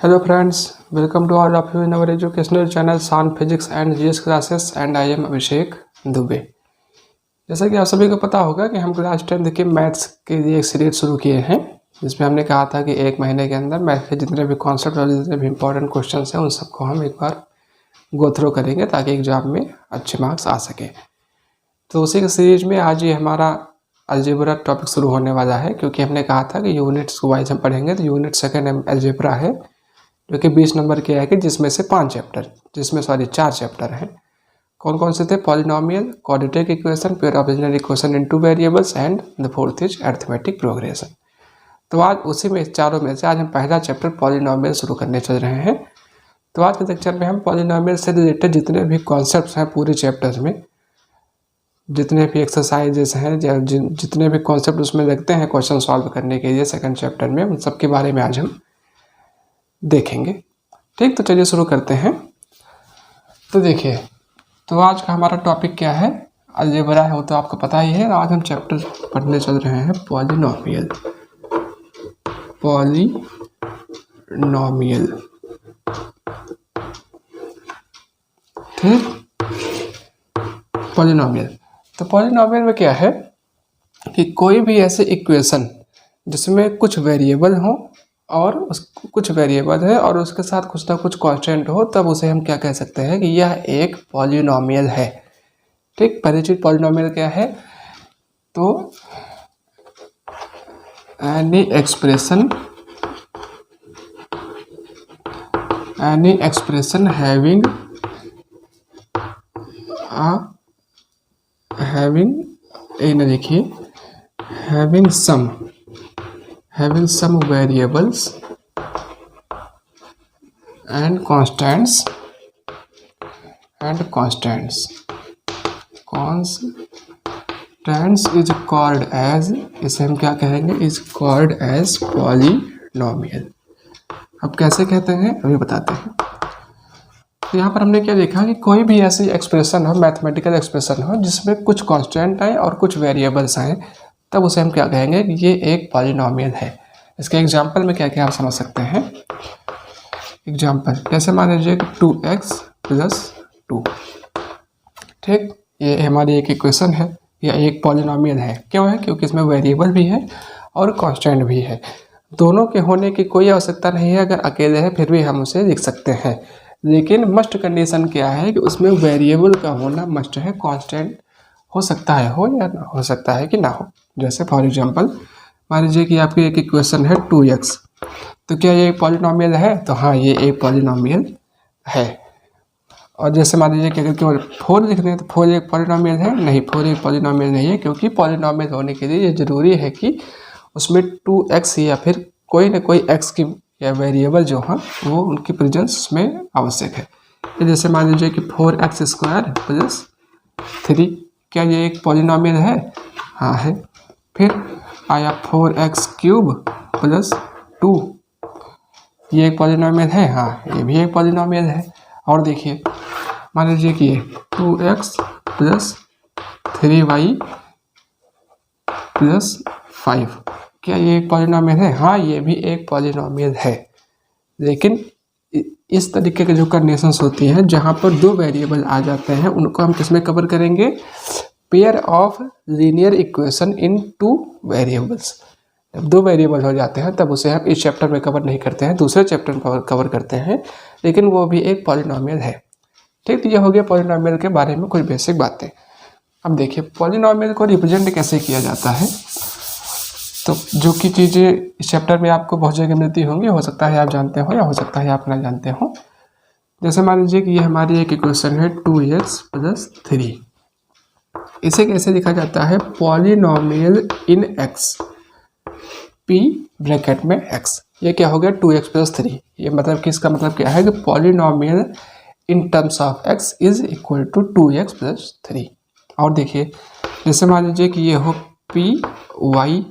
Hello friends, welcome to all of you in our educational channel San Physics and GS classes and I am अभिषेक दुबे। जैसा कि आप सभी को पता होगा कि हम क्लास 10 के मैथ्स के लिए एक सीरीज शुरू किए हैं जिसमें हमने कहा था कि एक महीने के अंदर मैथ्स के जितने भी कॉन्सेप्ट और जितने भी इंपॉर्टेंट क्वेश्चन हैं उन सबको हम एक बार गो थ्रू करेंगे ताकि एग्जाम में अच्छे मार्क्स आ सकें। तो उसी के सीरीज में आज ये हमारा अलजेब्रा टॉपिक शुरू होने वाला है, क्योंकि हमने कहा था कि यूनिट्स को वाइज हम पढ़ेंगे। तो यूनिट सेकेंड अलजेब्रा है जो कि 20 नंबर के आएगी, जिसमें से 4 चैप्टर हैं। कौन कौन से थे? Polynomial, quadratic equation, pure original equation in 2 variables and the fourth is arithmetic progression. तो आज उसी में चारों में से आज हम पहला चैप्टर पॉलिनोमियल शुरू करने चल रहे हैं। तो आज के लेक्चर में हम पॉलिनोमियल से रिलेटेड जितने भी कॉन्सेप्ट्स हैं पूरे चैप्टर्स में, जितने भी एक्सरसाइजेस हैं, जितने भी कॉन्सेप्ट उसमें लगते हैं क्वेश्चन सॉल्व करने के लिए सेकंड चैप्टर में, उन सब के बारे में आज हम देखेंगे। ठीक, तो चलिए शुरू करते हैं। तो देखिए, तो आज का हमारा टॉपिक क्या है? अलजेब्रा है, वो तो आपको पता ही है। आज हम चैप्टर पढ़ने चल रहे हैं पॉलिनोमियल। ठीक, पॉलिनोमियल। तो पॉलिनोमियल में क्या है कि कोई भी ऐसे इक्वेशन जिसमें कुछ वेरिएबल हो और कुछ वेरिएबल है और उसके साथ कुछ ना कुछ कांस्टेंट हो, तब उसे हम क्या कह सकते हैं कि यह एक पॉलिनोमियल है। ठीक, पहली चीज पॉलिनोमियल क्या है? तो any expression having some variables and constants is called as, इसे हम क्या कहेंगे? is called as polynomial। अब कैसे कहते हैं अभी बताते हैं। तो यहाँ पर हमने क्या देखा कि कोई भी ऐसी एक्सप्रेशन हो, मैथमेटिकल एक्सप्रेशन हो, जिसमें कुछ कांस्टेंट आए और कुछ वेरिएबल्स आए, तब उसे हम क्या कहेंगे कि ये एक पॉलिनोमियल है। इसके एग्जांपल में क्या क्या आप समझ सकते हैं? एग्जांपल जैसे मान लीजिए 2x + 2। ठीक, ये हमारी एक इक्वेशन है, या एक पॉलिनोमियल है। क्यों है? क्योंकि इसमें वेरिएबल भी है और कांस्टेंट भी है। दोनों के होने की कोई आवश्यकता नहीं है, अगर अकेले है फिर भी हम उसे लिख सकते हैं। लेकिन मस्ट कंडीशन क्या है कि उसमें वेरिएबल का होना मस्ट है। कांस्टेंट हो सकता है हो या ना हो सकता है कि ना हो। जैसे फॉर एग्जांपल मान लीजिए कि आपकी एक इक्वेशन है 2x, तो क्या ये एक पॉलिनोमियल है? तो हाँ, ये एक पॉलिनोमियल है। और जैसे मान लीजिए कि अगर केवल 4 लिख दें तो 4 एक पॉलिनोमियल है? नहीं, 4 एक पॉलिनोमियल नहीं है, क्योंकि पॉलिनोमियल होने के लिए ये जरूरी है कि उसमें 2x या फिर कोई ना कोई x की या वेरिएबल जो है वो उनकी प्रेजेंस में आवश्यक है। जैसे मान लीजिए कि 4x² + 3, क्या ये एक पॉलिनोमियल है? हाँ है। फिर आया 4x³ + 2, ये एक पॉलिनोमियल है? हाँ, ये भी एक पॉलिनोमियल है। और देखिए मान लीजिए कि 2x + 3y + 5, क्या ये एक पॉलिनोमियल है? हाँ, ये भी एक पॉलिनोमियल है। लेकिन इस तरीके के जो कंडीशंस होती हैं जहाँ पर 2 वेरिएबल आ जाते हैं, उनको हम किसमें कवर करेंगे? Pair of linear equation in 2 variables. जब 2 वेरिएबल हो जाते हैं तब उसे हम इस चैप्टर में कवर नहीं करते हैं, दूसरे चैप्टर में कवर करते हैं, लेकिन वो भी एक पॉलिनोमियल है। ठीक, तो ये हो गया पॉलिनोमियल के बारे में कुछ बेसिक बातें। अब देखिए पॉलिनोमियल को रिप्रेजेंट कैसे किया जाता है। तो जो कि चीज़ें इस चैप्टर में आपको बहुत जगह मिलती होंगी, हो सकता है आप जानते हो या हो सकता है आप ना जानते हो। जैसे मान लीजिए कि ये हमारी एक इक्वेशन है 2x + 3। इसे कैसे लिखा जाता है? पॉलिनोमियल इन x, p ब्रैकेट में x। ये क्या हो गया? 2x + 3। ये मतलब कि इसका मतलब क्या है कि polynomial in terms of x is equal to 2x + 3। और देखिए जैसे मान लीजिए कि ये हो py,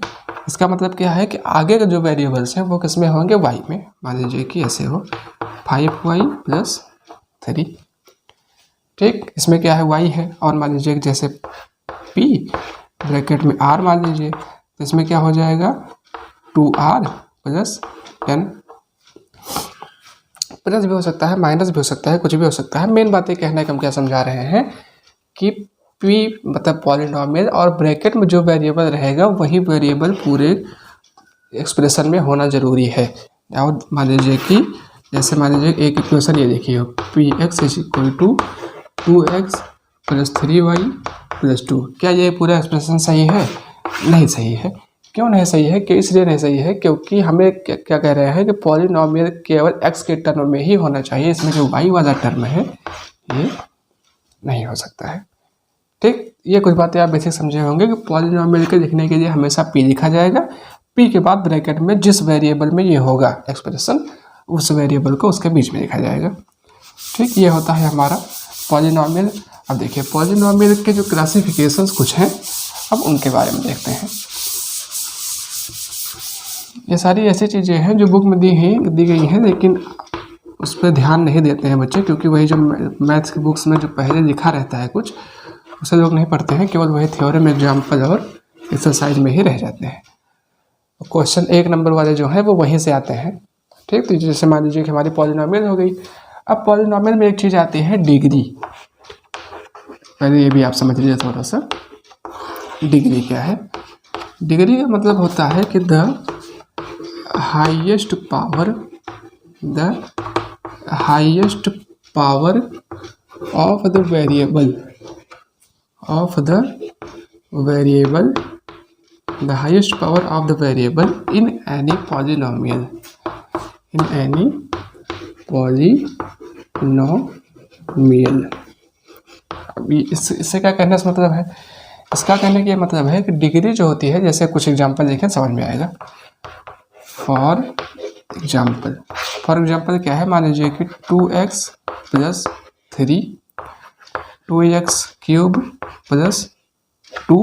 इसका मतलब क्या है कि आगे के जो वेरिएबल्स हैं वो किस में होंगे? y में। मान लीजिए कि ऐसे हो 5y + 3। ठीक, इसमें क्या है? y है। और मान लीजिए जैसे p ब्रैकेट में r मान लीजिए, तो इसमें क्या हो जाएगा? 2r + 10। प्लस भी हो सकता है, माइनस भी हो सकता है, कुछ भी हो सकता है। मेन बात ये कहना है कि हम क्या समझा रहे हैं कि p मतलब पॉलिनॉमियल और ब्रैकेट में जो वेरिएबल रहेगा वही वेरिएबल पूरे एक्सप्रेशन में होना जरूरी है। और मान लीजिए कि जैसे मान लीजिए एक इक्वेशन ये देखिए, P x is equal to 2x plus 3y plus 2। क्या ये पूरा एक्सप्रेशन सही है? नहीं सही है। क्यों नहीं सही है? कि इसलिए नहीं सही है क्योंकि हमें क्या कह रहे हैं कि पॉलिनॉमियल केवल x के टर्म में ही होना चाहिए, इसमें जो y वाला टर्म है ये नहीं हो सकता है। ठीक, ये कुछ बातें आप बेसिक समझे होंगे कि पॉलिनॉमियल के लिखने के लिए हमेशा p लिखा जाएगा, p के बाद ब्रैकेट में जिस वेरिएबल में ये होगा एक्सप्रेशन उस वेरिएबल को उसके बीच में लिखा जाएगा। ठीक, ये होता है हमारा पॉलिनॉमियल। अब देखिए पॉलिनॉमियल के जो क्लासिफिकेशंस कुछ हैं, अब उनके बारे में देखते हैं। ये सारी ऐसी चीज़ें हैं जो बुक में दी गई हैं, लेकिन उस पर ध्यान नहीं देते हैं बच्चे, क्योंकि वही जो मैथ्स की बुक्स में जो पहले लिखा रहता है कुछ, उसे लोग नहीं पढ़ते हैं, केवल वही थ्योरम, एग्जाम्पल और एक्सरसाइज में ही रह जाते हैं। क्वेश्चन 1 नंबर वाले जो हैं वो वहीं से आते हैं। ठीक, तो जैसे मान लीजिए कि हमारी पॉलिनॉमियल हो गई। अब पॉलिनॉमियल में एक चीज़ आती है डिग्री। पहले ये भी आप समझ लीजिए थोड़ा सा, डिग्री क्या है। डिग्री का मतलब होता है कि the highest power of the variable the highest power of the variable in any polynomial अभी इससे क्या कहने का मतलब है? इसका कहने का मतलब है कि डिग्री जो होती है, जैसे कुछ एग्जांपल देखें समझ में आएगा। फॉर एग्जांपल क्या है? मान लीजिए कि 2x plus 3, 2x cube plus 2,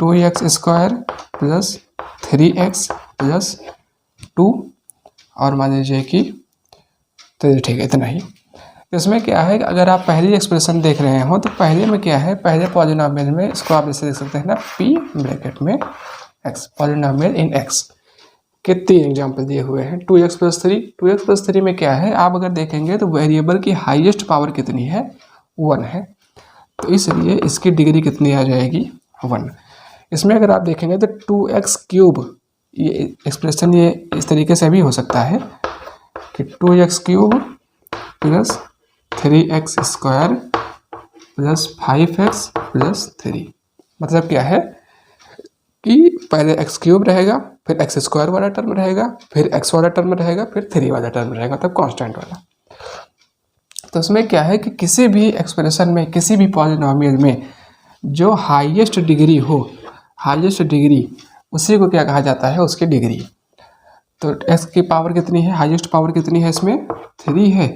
2x square plus 3x plus 2, और मान लीजिए कि तो ठीक है, इतना ही। तो इसमें क्या है कि अगर आप पहली एक्सप्रेशन देख रहे हो तो पहले में क्या है, पहले पॉलिनॉमियल में इसको आप ऐसे देख सकते हैं ना, p ब्रैकेट में x, पॉलिनॉमियल इन x के 3 एग्जाम्पल दिए हुए हैं। 2x प्लस 3 में क्या है, आप अगर देखेंगे तो वेरिएबल की हाईएस्ट पावर कितनी है? 1 है। तो इसलिए इसकी डिग्री कितनी आ जाएगी? 1। इसमें अगर आप देखेंगे तो 2x क्यूब, ये एक्सप्रेशन ये इस तरीके से भी हो सकता है कि 2x cube plus 3x square plus 5x plus 3। मतलब क्या है कि पहले x क्यूब रहेगा, फिर x स्क्वायर वाला टर्म रहेगा, फिर x वाला टर्म रहेगा, फिर 3 वाला टर्म रहेगा, तब कांस्टेंट वाला। तो उसमें क्या है कि किसी भी एक्सप्रेशन में, किसी भी पॉलिनॉमियल में जो हाईएस्ट डिग्री हो, हाईएस्ट डिग्री, उसी को क्या कहा जाता है? उसकी डिग्री। तो x की पावर कितनी है? हाईएस्ट पावर कितनी है? इसमें 3 है,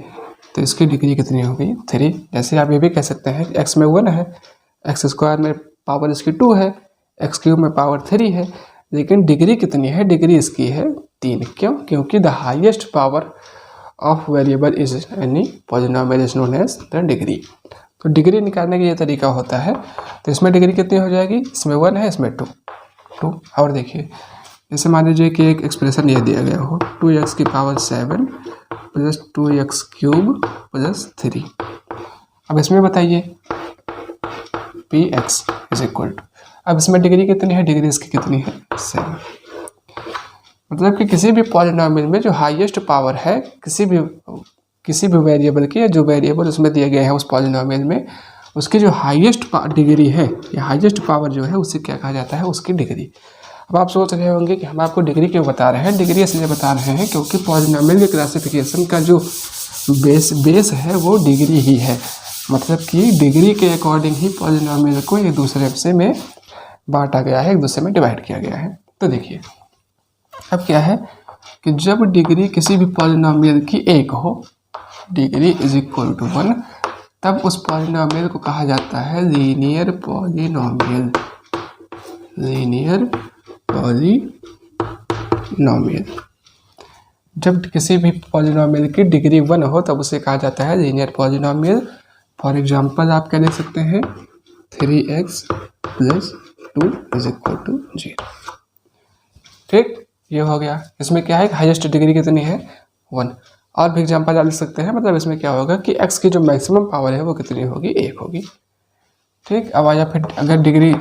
तो इसकी डिग्री कितनी हो गई? 3। जैसे आप ये भी कह सकते हैं x में 1 है, x स्क्वायर में पावर इसकी 2 है, x क्यूब में पावर 3 है, लेकिन डिग्री कितनी है? डिग्री इसकी है 3। क्यों? क्योंकि the highest power of variable is any polynomial is known as the degree. तो डिग्री निकालने का ये तरीका होता है। तो इसमें डिग्री कितनी हो जाएगी? इसमें 1 है, इसमें 2। और देखिए जैसे मान लीजिए कि एक एक्सप्रेशन ये दिया गया हो, 2x की power 7 plus 2x cube plus 3। अब इसमें बताइए px इज इक्वल टू, अब इसमें डिग्री कितनी है? डिग्री इसकी कितनी है? 7। मतलब कि किसी भी पॉलिनॉमियल में जो हाईएस्ट पावर है किसी भी वेरिएबल की, जो वेरिएबल उसमें दिए गए हैं उस पॉलिनॉमियल में, उसकी जो हाईएस्ट डिग्री है या हाईएस्ट पावर जो है उसे क्या कहा जाता है? उसकी डिग्री। अब आप सोच रहे होंगे कि हम आपको डिग्री क्यों बता रहे हैं? डिग्री इसलिए बता रहे हैं क्योंकि पॉलिनॉमियल के क्लासिफिकेशन का जो बेस है वो डिग्री ही है। मतलब कि डिग्री के अकॉर्डिंग ही पॉलिनॉमियल को एक दूसरे से में बांटा गया है, एक दूसरे में डिवाइड किया गया है। तो देखिए अब क्या है कि जब डिग्री किसी भी पॉलिनॉमियल की 1 हो, डिग्री इज इक्वल टू 1, तब उस पॉलिनॉमियल को कहा जाता है लीनियर पॉलिनॉमियल। जब किसी भी पॉलिनॉमियल की डिग्री 1 हो तब उसे कहा जाता है लीनियर पॉलिनॉमियल। फॉर एग्जांपल आप क्या लिख सकते हैं? 3x plus 2 is equal to 0। ठीक, ये हो गया। इसमें क्या है? हाईएस्ट डिग्री कितनी है? 1। और भी एग्जाम्पल डाल सकते हैं। मतलब इसमें क्या होगा कि x की जो मैक्सिमम पावर है वो कितनी होगी, 1 होगी। ठीक, अब आया फिर अगर डिग्री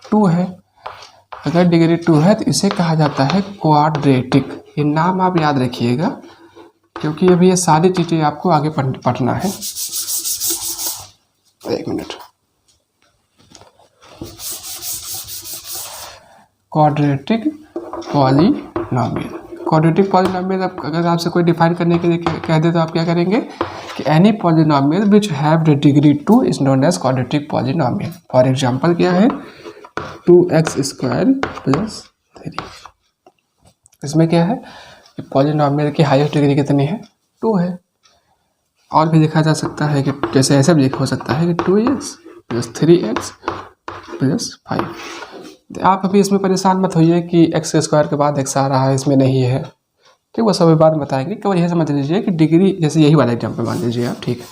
2 है, अगर डिग्री 2 है तो इसे कहा जाता है क्वाड्रेटिक। ये नाम आप याद रखिएगा क्योंकि अभी ये सारी चीज़ें आपको आगे पढ़ना है। एक minute. Quadratic polynomial, quadratic polynomial अगर आपसे कोई डिफाइन करने के लिए कह दे तो आप क्या करेंगे कि any polynomial which have the degree 2 is known as quadratic polynomial. For example क्या है, 2x² + 3। इसमें क्या है कि पॉलिनोमियल की हाईएस्ट डिग्री कितनी है, 2 है। और भी लिखा जा सकता है कि जैसे ऐसे भी लिखा हो सकता है कि 2x + 3x + 5। आप अभी इसमें परेशान मत होइए कि x² के बाद x आ रहा है, इसमें नहीं है। ठीक, वो सब बाद में बताएंगे। केवल यह समझ लीजिए कि डिग्री, जैसे यही वाला एग्जाम्पल मान लीजिए आप। ठीक है,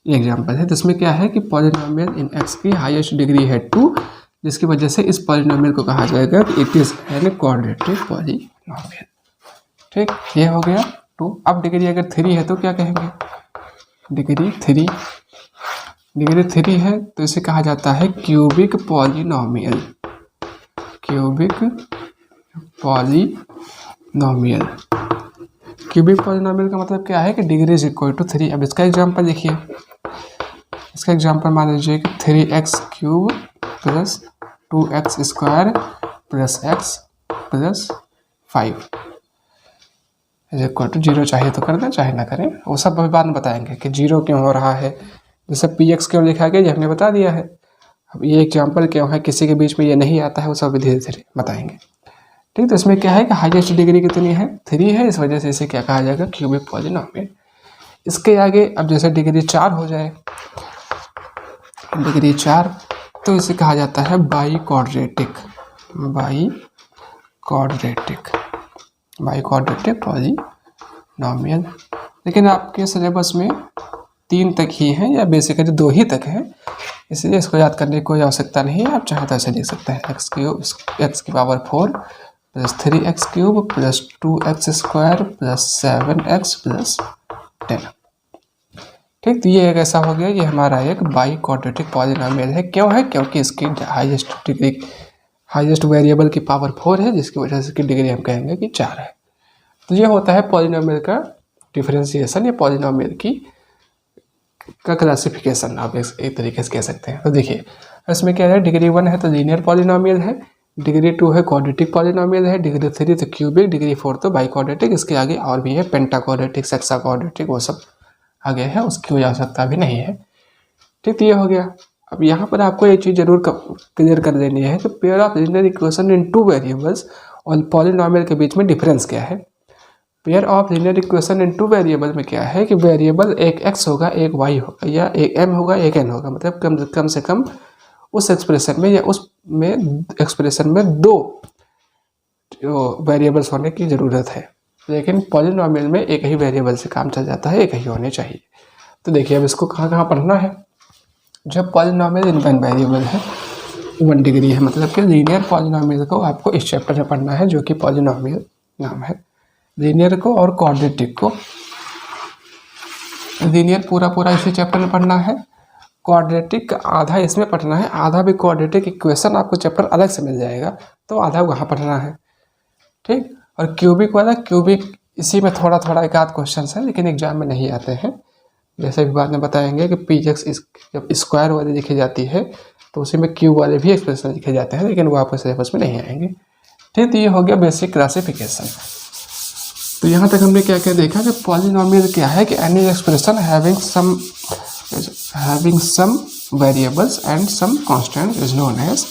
ये एग्जाम्पल है। तो इसमें क्या है कि पॉलिनोमियल इन x की हाईएस्ट डिग्री है 2, जिसकी वजह से इस पॉलिनोमियल को कहा जाएगा कि it is an quadratic polynomial. ठीक, ये हो गया 2। अब डिग्री अगर 3 है तो क्या कहेंगे, डिग्री 3 है तो इसे कहा जाता है cubic polynomial. Cubic polynomial, cubic polynomial का मतलब क्या है कि डिग्री इज इक्वल टू 3। अब इसका एग्जांपल देखिए, इसका एग्जांपल मान लीजिए कि 3x³ + 2x² + x + 5 is equal to 0। चाहिए तो कर दें, चाहे ना करें, वो सब अभी बाद में बताएंगे कि 0 क्यों हो रहा है। जैसे px क्यों लिखा गया ये हमने बता दिया है। अब ये एग्जाम्पल क्यों है, किसी के बीच में ये नहीं आता है, वो सब धीरे धीरे बताएंगे। ठीक, तो इसमें क्या है कि हाईएस्ट डिग्री कितनी है, 3 है, इस वजह से इसे क्या कहा जाएगा, क्यूबिक पॉलिनोमियल। इसके आगे अब जैसे डिग्री 4 हो जाए, डिग्री 4, तो इसे कहा जाता है बाई क्वाड्रेटिक पॉलिनोमियल। लेकिन आपके सिलेबस में 3 तक ही हैं या बेसिकली 2 ही तक हैं, इसलिए इसको याद करने की कोई आवश्यकता नहीं है। आप चाहे तो ऐसे लिख सकते हैं x की पावर 4 + 3x³ + 2x² + 7x + 10। ठीक, तो ये एक ऐसा हो गया, ये हमारा एक बाई क्वाड्रेटिक पॉलिनोमियल है। क्यों है, क्योंकि इसकी हाईएस्ट वेरिएबल की पावर 4 है, जिसकी वजह से इसकी डिग्री हम कहेंगे कि 4 है। तो ये होता है पॉलिनोमियल का डिफरेंशिएशन या पॉलिनोमियल का क्लासिफिकेशन, आप एक तरीके से कह सकते हैं। तो देखिए इसमें क्या है, डिग्री 1 है तो लीनियर पॉलिनोमियल है, डिग्री 2 है क्वाड्रेटिक पॉलिनोमियल है, डिग्री 3 तो क्यूबिक, डिग्री 4 तो बाई क्वाड्रेटिक। इसके आगे और भी है, पेंटा क्वाड्रेटिक, सेक्सा क्वाड्रेटिक, वो सब आगे है, उसकी कोई आवश्यकता भी नहीं है। ठीक, तो ये हो गया। अब यहाँ पर आपको एक चीज़ जरूर क्लियर कर देनी है कि pair of linear equation in 2 variables और पॉलिनोमियल के बीच में डिफरेंस क्या है। Pair of linear equation in 2 variable में क्या है कि वेरिएबल एक x होगा, एक y होगा, या एक m होगा, एक n होगा। मतलब कम से कम उस एक्सप्रेशन में या उस में एक्सप्रेशन में 2 वेरिएबल्स होने की ज़रूरत है। लेकिन पॉलिनोमियल में एक ही वेरिएबल से काम चल जाता है, एक ही होने चाहिए। तो देखिए अब इसको कहाँ पढ़ना है। जब पॉलिनोमियल इन 1 वेरिएबल है, 1 डिग्री है, मतलब कि लीनियर पॉलिनोमियल को आपको इस चैप्टर में पढ़ना है, जो कि पॉलिनोमियल नाम है। लीनियर को और क्वाड्रेटिक को, लीनियर पूरा इसी चैप्टर में पढ़ना है, क्वाड्रेटिक का आधा इसमें पढ़ना है, आधा भी क्वाड्रेटिक इक्वेशन आपको चैप्टर अलग से मिल जाएगा, तो आधा वहाँ पढ़ना है। ठीक, और क्यूबिक इसी में थोड़ा एक आध क्वेश्चन है, लेकिन एग्जाम में नहीं आते हैं। जैसे भी बाद में बताएंगे कि px जब स्क्वायर वाली लिखी जाती है तो उसी में क्यूब वाले भी एक्सप्रेशन लिखे जाते हैं, लेकिन वो आपके सिलेबस में नहीं आएंगे। ठीक, तो ये हो गया बेसिक क्लासिफिकेशन। तो यहाँ तक हमने क्या क्या देखा कि पॉलिनोमियल क्या है कि any expression having some variables and some constant is known as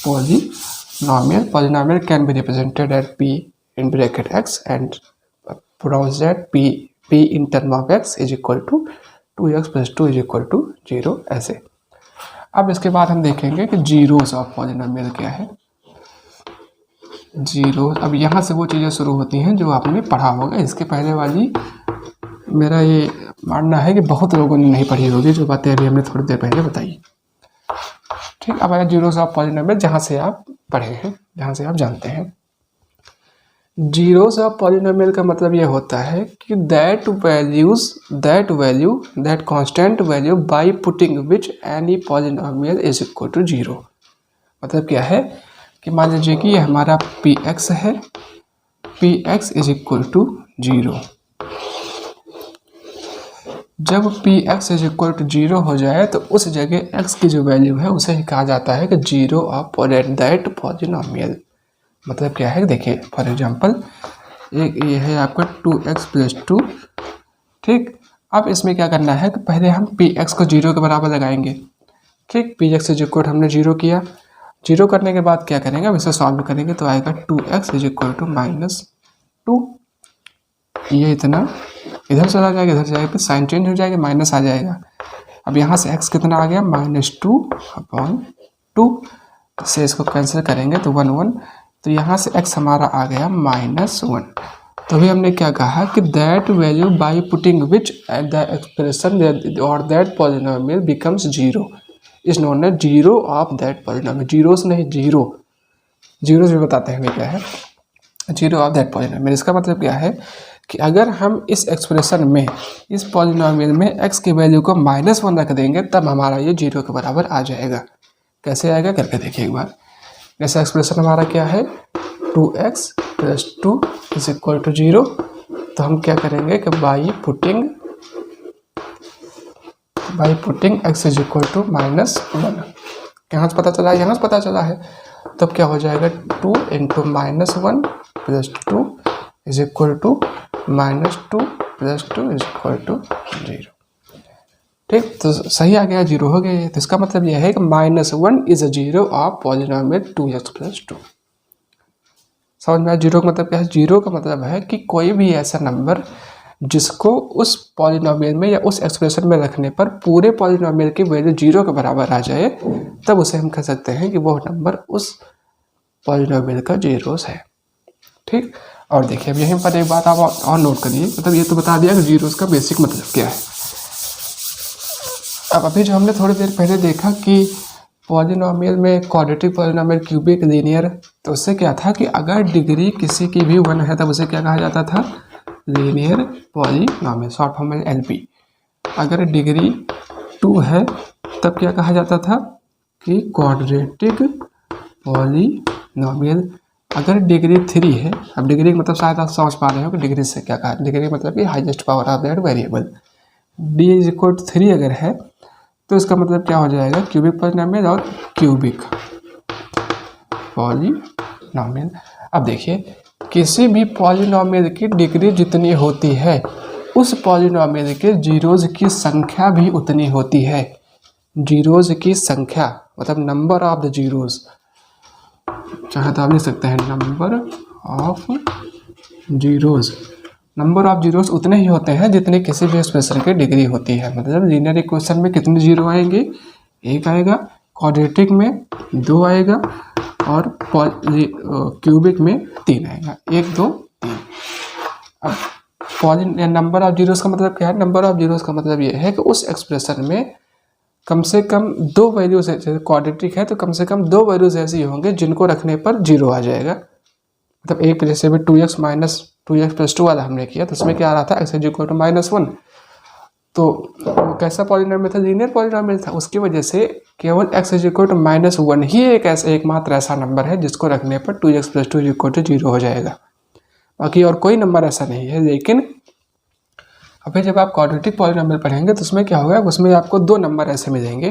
polynomial. Polynomial can be represented at p in bracket x and pronounced that p in term of x is equal to 2x + 2 is equal to 0 ऐसे। अब इसके बाद हम देखेंगे कि zeros of polynomial क्या है। Zero, अब यहाँ से वो चीज़ें शुरू होती हैं जो आपने पढ़ा होगा। इसके पहले वाली मेरा ये मानना है कि बहुत लोगों ने नहीं पढ़ी होगी, जो बातें अभी हमने थोड़ी देर पहले बताई। ठीक, अब आया जीरोस ऑफ पॉलिनोमियल, जहाँ से आप पढ़े हैं, जहाँ से आप जानते हैं। जीरोस ऑफ पॉलिनोमियल का मतलब ये होता है कि that constant value by putting which any polynomial is equal to zero. मतलब क्या है कि मान लीजिए कि ये हमारा पी एक्स है, P x is equal to zero. जब P x is equal to zero हो जाए तो उस जगह एक्स की जो वैल्यू है उसे ही कहा जाता है कि जीरो ऑफ दैट पॉलिनोमियल। मतलब क्या है, देखिए फॉर एग्जांपल एक ये है आपका 2x प्लस 2, ठीक। अब इसमें क्या करना है कि पहले हम पी एक्स को जीरो के बराबर लगाएंगे, ठीक। पी एक्स इज इक्वल हमने जीरो किया, जीरो करने के बाद क्या करेंगे, अब इसे सॉल्व करेंगे तो आएगा 2x इज इक्वल टू -2। ये इतना इधर चला जाएगा, इधर जाएगा तो साइन चेंज हो जाएगा, माइनस आ जाएगा। अब यहाँ से x कितना आ गया, -2/2 से इसको कैंसिल करेंगे तो 1 1, तो यहाँ से x हमारा आ गया -1। तो अभी हमने क्या कहा कि that value by putting which the expression और that polynomial becomes zero is known as zero of that polynomial. Zeros नहीं, जीरोस भी बताते हैं हमें क्या है, जीरो ऑफ दैट पॉलिनोमियल। इसका मतलब क्या है कि अगर हम इस एक्सप्रेशन में, इस पॉलिनोमियल में x की वैल्यू को -1 रख देंगे तब हमारा ये जीरो के बराबर आ जाएगा। कैसे आएगा करके देखिए एक बार। ऐसा एक्सप्रेशन हमारा क्या है, 2x plus 2 is equal to zero. तो हम क्या करेंगे कि by putting x is equal to -1, यहाँ से पता चला है, यहाँ से पता चला है, तब क्या हो जाएगा 2 into -1 plus 2 is equal to -2 plus 2 is equal to zero. ठीक, तो सही आ गया, जीरो हो गया। तो इसका मतलब यह है कि -1 is a zero of polynomial 2x plus 2। समझ में आया जीरो का मतलब क्या है? जीरो का मतलब है कि कोई भी ऐसा नंबर जिसको उस पॉलिनोमियल में या उस एक्सप्रेशन में रखने पर पूरे पॉलिनोमियल की वैल्यू जीरो के बराबर आ जाए, तब उसे हम कह सकते हैं कि वो नंबर उस पॉलिनोमियल का जीरोस है। ठीक, और देखिए अब यहीं पर एक बात आप और नोट करिए, मतलब ये तो बता दिया कि जीरोस का बेसिक मतलब क्या है। अब अभी जो हमने थोड़ी देर पहले देखा कि पॉलिनोमियल में क्वाड्रेटिक पॉलिनोमियल, क्यूबिक, लीनियर, तो उससे क्या था कि अगर डिग्री किसी की भी 1 है तब उसे क्या कहा जाता था, लीनियर पॉलिनोमियल, शॉर्ट फॉर्म में एलपी। अगर डिग्री 2 है तब क्या कहा जाता था कि क्वाड्रेटिक पॉलिनोमियल। अगर डिग्री 3 है, अब डिग्री का मतलब शायद आप समझ पा रहे हो कि डिग्री से क्या कहा, डिग्री मतलब कि highest power of that variable. D is equal to 3 अगर है तो इसका मतलब क्या हो जाएगा, क्यूबिक पॉलिनोमियल और क्यूबिक पॉलिनोमियल। अब देखिए किसी भी पॉलिनोमियल की डिग्री जितनी होती है उस पॉलिनोमियल के जीरोज की संख्या भी उतनी होती है। जीरोज की संख्या मतलब नंबर ऑफ द जीरोज, चाहे तो आप लिख सकते हैं number of zeros. Number of zeros उतने ही होते हैं जितने किसी भी एक्सप्रेशन की डिग्री होती है। मतलब लीनियर इक्वेशन में कितने जीरो आएंगे, 1 आएगा, क्वाड्रेटिक में 2 आएगा और क्यूबिक में 3 आएगा, 1 2 3। अब नंबर ऑफ जीरोस का मतलब क्या है, नंबर ऑफ जीरोस का मतलब ये है कि उस एक्सप्रेशन में कम से कम 2 वैल्यूज, जैसे क्वाड्रेटिक है तो कम से कम 2 वैल्यूज ऐसी होंगे जिनको रखने पर जीरो आ जाएगा। मतलब एक जैसे भी 2x प्लस 2 वाला हमने किया तो उसमें क्या आ रहा था, x इज इक्वल टू -1, तो कैसा पॉलिनोमियल था, लीनियर पॉलिनोमियल था। उसकी वजह से केवल x इज इक्वल टू -1 ही एकमात्र ऐसा नंबर है जिसको रखने पर 2x plus 2 is equal to 0 हो जाएगा। बाकी और कोई नंबर ऐसा नहीं है। लेकिन अभी जब आप क्वाड्रेटिक पॉलिनोमियल पढ़ेंगे तो उसमें क्या होगा, उसमें आपको 2 नंबर ऐसे मिलेंगे।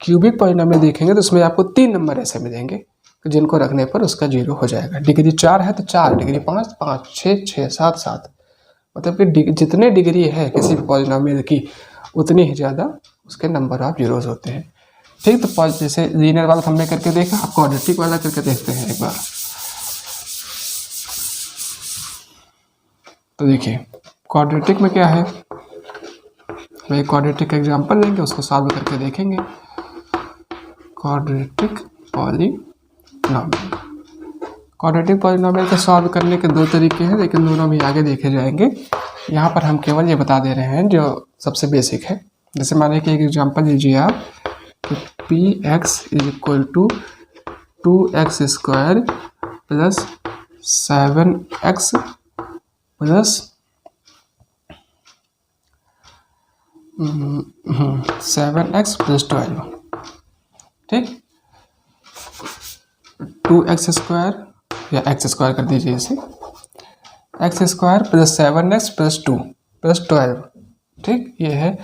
क्यूबिक पॉलिनोमियल देखेंगे तो उसमें आपको 3 नंबर ऐसे मिलेंगे जिनको रखने पर उसका जीरो हो जाएगा। डिग्री 4 है तो 4, डिग्री 5 5, 6 6, 7 7, मतलब कि जितने डिग्री है किसी भी पॉलिनोमियल की उतनी ही ज़्यादा उसके नंबर ऑफ जीरोस होते हैं। ठीक, तो जैसे लीनियर वाला हमने करके देखा, अब क्वाड्रेटिक वाला करके देखते हैं एक बार। तो देखिए क्वाड्रेटिक में क्या है, मैं क्वाड्रेटिक का एग्जाम्पल लेंगे, उसको सॉल्व करके देखेंगे। क्वाड्रेटिक पॉलिनोमियल, क्वाड्रेटिक पॉलिनोमियल को सॉल्व करने के 2 तरीके हैं, लेकिन दोनों भी आगे देखे जाएंगे। यहाँ पर हम केवल ये बता दे रहे हैं जो सबसे बेसिक है। जैसे माने कि एक एग्जांपल लीजिए आप कि P x is equal to 2x² plus 7x plus 7x plus 12, ठीक। 2x² या x² कर दीजिए इसे, x² plus 7x plus 2 plus 12, ठीक, ये है।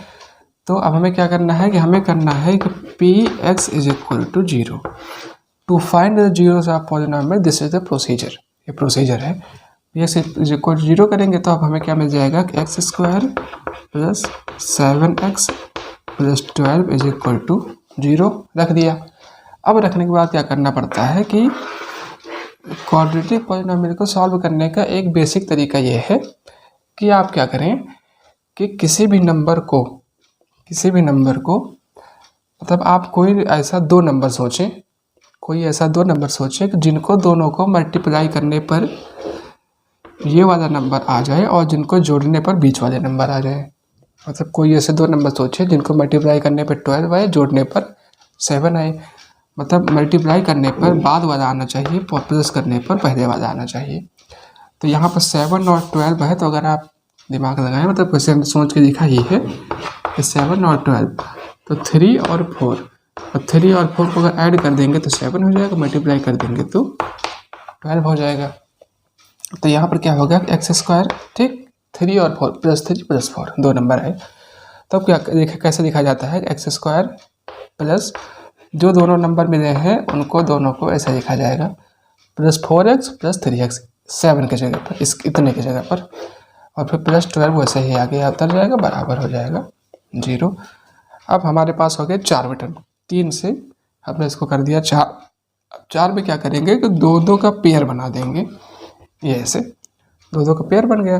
तो अब हमें क्या करना है कि हमें करना है कि px is equal to 0 to find the zeros of polynomial, this is the procedure, ये प्रोसीजर है। px इज इक्वल टू 0 करेंगे तो अब हमें क्या मिल जाएगा कि x² plus 7x plus 12 is equal to 0 रख दिया। अब रखने के बाद क्या करना पड़ता है कि क्वाड्रेटिक पॉलिनोमियल को सॉल्व करने का एक बेसिक तरीका ये है कि आप क्या करें कि किसी भी नंबर को मतलब आप कोई ऐसा दो नंबर सोचें कि जिनको दोनों को मल्टीप्लाई करने पर ये वाला नंबर आ जाए और जिनको जोड़ने पर बीच वाले नंबर आ जाए। मतलब कोई ऐसे दो नंबर सोचे जिनको मल्टीप्लाई करने पर 12 आए, जोड़ने पर 7 आए। मतलब मल्टीप्लाई करने पर बाद वाला आना चाहिए, प्लस करने पर पहले वाला आना चाहिए। तो यहाँ पर 7 और 12 है, तो अगर आप दिमाग लगाएं, मतलब वैसे हमने सोच के दिखा ही है कि 7 और 12, तो 3 और 4, और 3 और 4 को अगर ऐड कर देंगे तो 7 हो जाएगा, मल्टीप्लाई कर देंगे तो 12 हो जाएगा। तो यहाँ पर क्या होगा x², ठीक, 3 और 4 प्लस 4 दो नंबर है। तो अब क्या कैसे लिखा जाता है x² प्लस जो दोनों नंबर मिले हैं उनको दोनों को ऐसा लिखा जाएगा प्लस 4x प्लस 3x 7 की जगह पर, इस इतने की जगह पर, और फिर प्लस 12 वैसे ही आगे उतर जाएगा, बराबर हो जाएगा 0। अब हमारे पास हो गए 4 बटन, 3 से हमने इसको कर दिया 4। अब 4 में क्या करेंगे कि दो का पेयर बना देंगे, ये ऐसे दो का पेयर बन गया।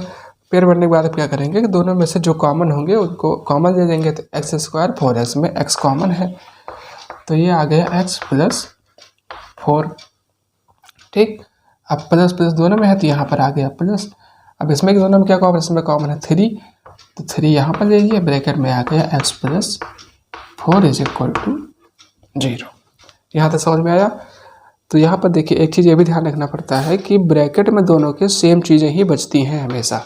पेयर बनने के बाद क्या करेंगे कि दोनों में से जो कॉमन होंगे उनको कॉमन ले लेंगे। तो x² 4x में x कॉमन है, तो ये आ गया x प्लस 4, ठीक। अब प्लस प्लस दोनों में है तो यहाँ पर आ गया प्लस। अब इसमें दोनों में क्या कॉमन, इसमें कॉमन है 3, तो 3 यहाँ पर ले लिया, ब्रैकेट में आ गया x plus 4 is equal to 0। यहाँ तक समझ में आया। तो यहाँ पर देखिए एक चीज़ ये भी ध्यान रखना पड़ता है कि ब्रैकेट में दोनों के सेम चीज़ें ही बचती हैं हमेशा।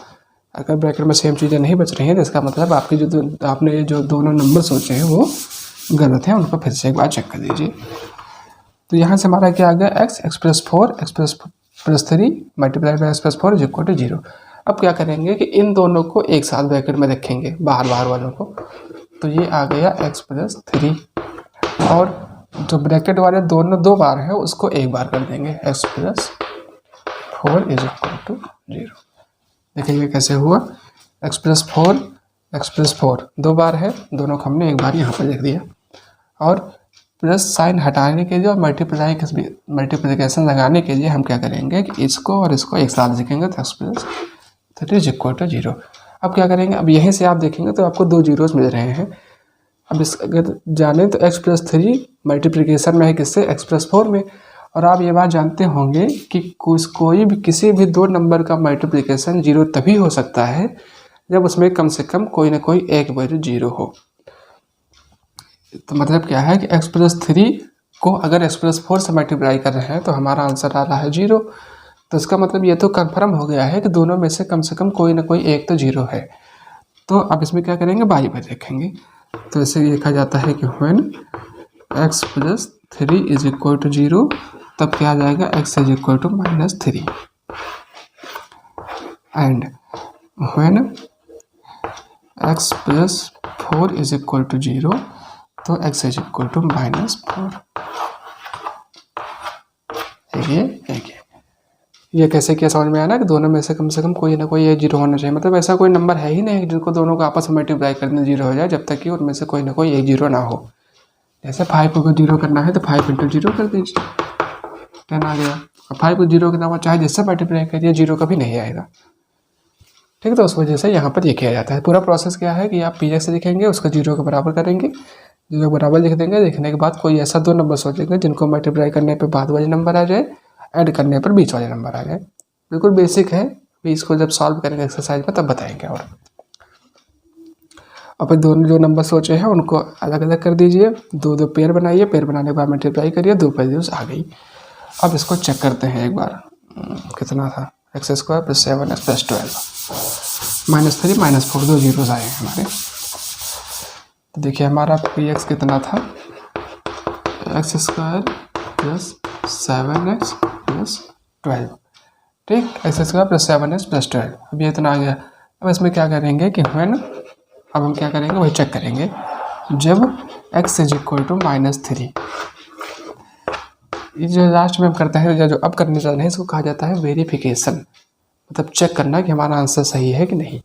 अगर ब्रैकेट में सेम चीज़ें नहीं बच रही हैं तो इसका मतलब आपकी आपने जो दोनों नंबर सोचे हैं वो गलत है, उनको फिर से एक बार चेक कर लीजिए। तो यहाँ से हमारा क्या आ गया x plus 4 x plus 3 multiply by x plus 4 is equal to 0। अब क्या करेंगे कि इन दोनों को एक साथ ब्रैकेट में रखेंगे, बाहर वालों को, तो ये आ गया x प्लस 3, और जो ब्रैकेट वाले दोनों दो बार है उसको एक बार कर देंगे, x plus 4 is equal to 0। देखिए कैसे हुआ, x प्लस 4 दो बार है, दोनों को हमने एक बार यहाँ पर लिख दिया, और प्लस साइन हटाने के लिए और मल्टीप्लिकेशन लगाने के लिए हम क्या करेंगे कि इसको और इसको एक साथ लिखेंगे, तो x plus 3 is equal to 0। अब क्या करेंगे, अब यहीं से आप देखेंगे तो आपको दो जीरोस मिल रहे हैं। अब इस अगर जाने तो x प्लस 3 मल्टीप्लिकेशन में है किससे, x प्लस 4 में। और आप ये बात जानते होंगे कि कोई भी किसी भी दो नंबर का मल्टीप्लिकेशन 0 तभी हो सकता है जब उसमें कम से कम कोई ना कोई एक वैल्यू 0 हो। तो मतलब क्या है कि x प्लस 3 को अगर x प्लस 4 से मल्टीप्लाई कर रहे हैं तो हमारा आंसर आ रहा है 0। तो इसका मतलब ये तो कंफर्म हो गया है कि दोनों में से कम कोई ना कोई एक तो 0 है। तो अब इसमें क्या करेंगे, बाई में देखेंगे। तो ऐसे लिखा जाता है कि when x plus 3 is equal to 0, तब क्या आ जाएगा, x is equal to -3, and when x plus 4 is equal to 0, तो x इज इक्वल टू -4। ये कैसे क्या समझ में आया ना कि दोनों में से कम कोई ना कोई एक 0 होना चाहिए। मतलब ऐसा कोई नंबर है ही नहीं जिनको दोनों को आपस में मल्टीप्लाई करने 0 हो जाए, जब तक कि उनमें से कोई ना कोई एक 0 ना हो। जैसे 5 को 0 करना है तो 5 × 0 कर दीजिए, 10 आ गया। और 5 को 0 के अलावा चाहे जिससे मल्टीप्लाई करिए 0 कभी नहीं आएगा, ठीक है। तो उस वजह से यहाँ पर ये किया जाता है। पूरा प्रोसेस क्या है कि आप px से लिखेंगे, उसको 0 के बराबर करेंगे, 0 के बराबर लिख देंगे। लिखने के बाद कोई ऐसा दो नंबर सोचेंगे जिनको मल्टीप्लाई करने पे बाद वाले नंबर आ जाए, ऐड करने पर बीच वाले नंबर आ जाए। बिल्कुल बेसिक है, भी इसको जब सॉल्व करेंगे एक्सरसाइज में तब बताएंगे। और फिर दोनों जो नंबर सोचे हैं उनको अलग अलग कर दीजिए, दो पेयर बनाइए, पेयर बनाने के बाद मल्टीप्लाई करिए, दो वैल्यूज आ गई। अब इसको चेक करते हैं एक बार। कितना था, x square plus 7x plus 12 -3 -4 दो जीरोस आए हैं हमारे। तो देखिए हमारा पी एक्स कितना था, x square plus 7x plus 12, ठीक, x square plus 7x plus 12, अब ये इतना आ गया। अब इसमें क्या करेंगे कि व्हेन, अब हम क्या करेंगे वही चेक करेंगे, जब x इज इक्वल टू -3, ये जो लास्ट में हम करते हैं, जो अब करने जा रहे हैं, इसको कहा जाता है वेरिफिकेशन, मतलब चेक करना कि हमारा आंसर सही है कि नहीं।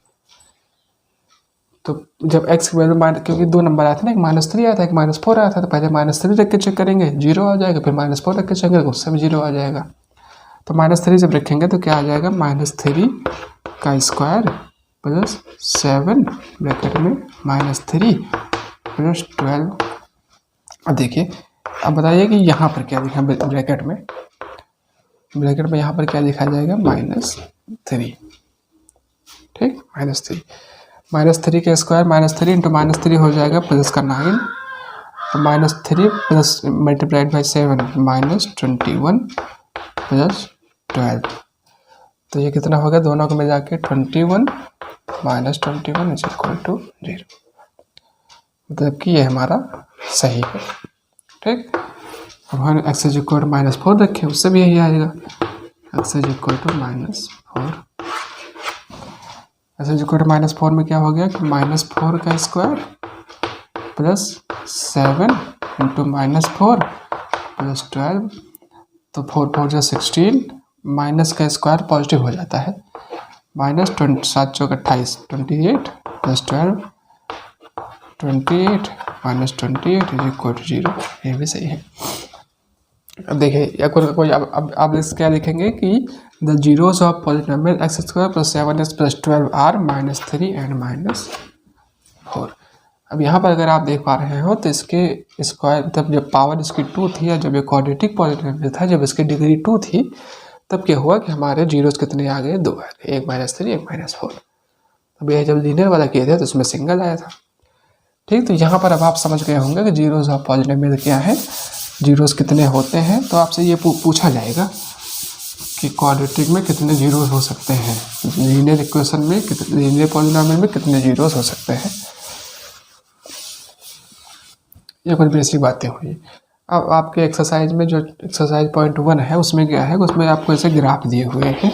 तो जब x की वैल्यू क्योंकि दो नंबर आए थे ना, एक -3 आया था, एक -4 आया था, तो पहले -3 रख के चेक करेंगे, 0 आ जाएगा, फिर -4 रख के चेक करेंगे, उससे भी 0 आ जाएगा। तो -3 जब रखेंगे तो क्या आ जाएगा, -3 का स्क्वायर प्लस 7 ब्रैकेट में -3 प्लस 12। अब देखिए, अब बताइए कि यहाँ पर क्या लिखा है ब्रैकेट में, यहाँ पर क्या लिखा जाएगा, -3, ठीक, -3 का स्क्वायर -3 इंटू -3 हो जाएगा प्लस का 9, तो -3 प्लस मल्टीप्लाइड बाई 7 -21 प्लस 12, तो ये कितना होगा, दोनों को मिला के 21 -21 इज इक्वल टू 0, मतलब कि ये हमारा सही है, ठीक। अब हम एक्स इज इक्वल टू -4 रखें, उससे भी यही आएगा, x is equal to -4, x is equal to -4 में क्या हो गया कि -4 का स्क्वायर प्लस 7 इंटू -4 प्लस 12, तो 4 4 जा 16, माइनस का स्क्वायर पॉजिटिव हो जाता है, -7 चौक 28, 28 प्लस 12 28 -28 इज इक्वल टू 0, ये भी सही है। अब देखिए कोई अब आप क्या लिखेंगे कि the zeros of polynomial x square plus 7x plus 12 are -3 and -4। अब यहाँ पर अगर आप देख पा रहे हो तो इसके स्क्वायर, तब जब पावर इसकी 2 थी, या जब ये क्वाड्रेटिक पॉलिनोमियल था, जब इसकी डिग्री 2 थी, तब क्या हुआ कि हमारे जीरोस कितने आ गए, 2 आ गए, एक -3 एक -4। अब ये जब लीनियर वाला किए थे तो उसमें सिंगल आया था, ठीक। तो यहाँ पर अब आप समझ गए होंगे कि जीरोस ऑफ पॉलिनोमियल क्या है, जीरोस कितने होते हैं। तो आपसे ये पूछा जाएगा कि क्वाड्रेटिक में कितने जीरोस हो सकते हैं, लीनियर इक्वेशन में लीनियर पॉलिनोमियल में कितने जीरोस हो सकते हैं, ये कुछ बेसिक बातें हुई। अब आपके एक्सरसाइज में जो एक्सरसाइज पॉइंट 1 है, उसमें क्या है, उसमें आपको ऐसे ग्राफ दिए हुए हैं,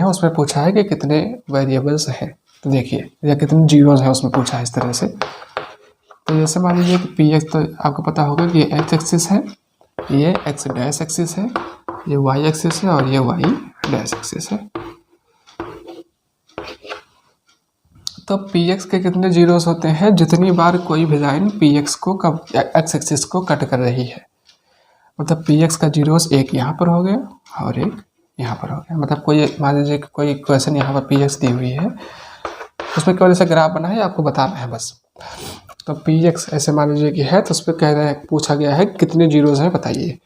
उसमें पूछा है कि कितने वेरिएबल्स हैं, तो देखिए, या कितने जीरोस हैं, उसमें पूछा है इस तरह से। तो जैसे मान लीजिए कि पी एक्स, तो आपको पता होगा कि ये एक्स एक्सिस है, ये एक्स डैश एक्सिस है, ये वाई एक्सिस है, और ये वाई डैश एक्सिस है। तो पी एक्स के कितने जीरोस होते हैं, जितनी बार कोई भी लाइन पी एक्स को एक्स एक्सिस को कट कर रही है, मतलब पी एक्स का जीरोस एक यहाँ पर हो गया और एक यहाँ पर हो गया। मतलब कोई मान लीजिए कोई इक्वेशन यहाँ पर पी एक्स दी हुई है, उसमें केवल ऐसा ग्राफ बना है, आपको बताना है बस। तो पी एक्स ऐसे मान लीजिए कि है, तो उस पर कह रहे हैं, पूछा गया है कितने जीरोस हैं बताइए।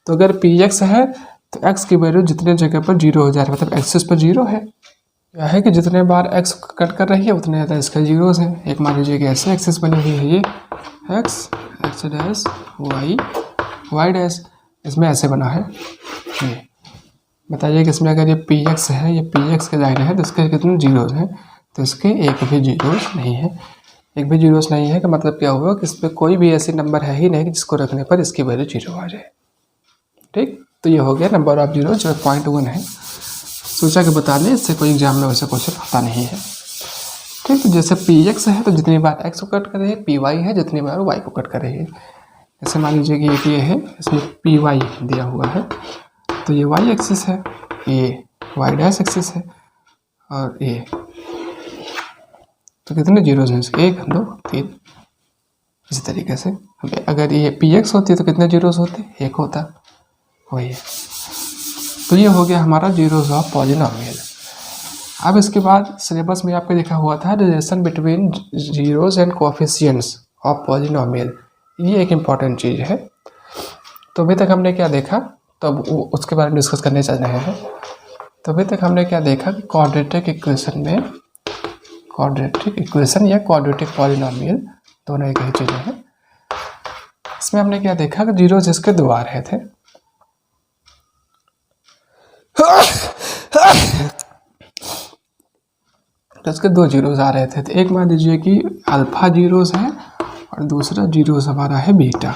तो अगर पी एक्स है तो एक्स की वैल्यू जितने जगह पर 0 हो जा रहा है, मतलब एक्सिस पर 0 है, क्या है कि जितने बार एक्स कट कर रही है उतने ज़्यादा इसका जीरोस हैं। एक मान लीजिए कि ऐसे एक्सिस बनी हुई है, ये एक्स डैश वाई डैश, इसमें ऐसे बना है। ये बताइए कि इसमें अगर ये पी एक्स है, ये पी एक्स की लाइन है, तो इसके कितने जीरोस हैं, तो इसके एक भी जीरोस नहीं है। एक भी जीरोस नहीं है का मतलब क्या हुआ कि इस पर कोई भी ऐसी नंबर है ही नहीं कि जिसको रखने पर इसकी वैल्यू 0 आ जाए, ठीक। तो ये हो गया नंबर ऑफ जीरो, जो पॉइंट 1 है, सोचा कि बता दें, इससे कोई एग्जाम में वैसे क्वेश्चन आता नहीं है, ठीक। तो जैसे पी एक्स है तो जितनी बार एक्स को कट कर रही है, पी वाई है जितनी बार वाई को कट कर रही है। जैसे मान लीजिए कि ये है, इसमें पी वाई दिया हुआ है, तो ये वाई एक्सिस है, ये वाई डैश एक्सिस है, और ये, तो कितने जीरोस हैं, 1 2 3, इसी तरीके से। अगर ये पी एक्स होती है तो कितने जीरोस होते, 1 होता, वही है। तो ये हो गया हमारा जीरोस ऑफ पॉलिनोमियल। अब इसके बाद सिलेबस में आपको लिखा हुआ था relation between zeros and coefficients of polynomial, ये एक इम्पॉर्टेंट चीज़ है। तो अभी तक हमने क्या देखा, तो अब उसके बारे में डिस्कस करने चल रहे हैं। तो अभी तक हमने क्या देखा कि क्वाड्रेटिक इक्वेशन में, क्वाड्रेटिक इक्वेशन या क्वाड्रेटिक पॉलिनोमियल दोनों एक ही चीज़ें हैं। इसमें हमने क्या देखा कि जीरोस इसके 2 आ रहे थे, तो इसके दो जीरोस आ रहे थे, तो एक मान लीजिए कि अल्फा जीरोस है और दूसरा जीरोस हमारा है बीटा,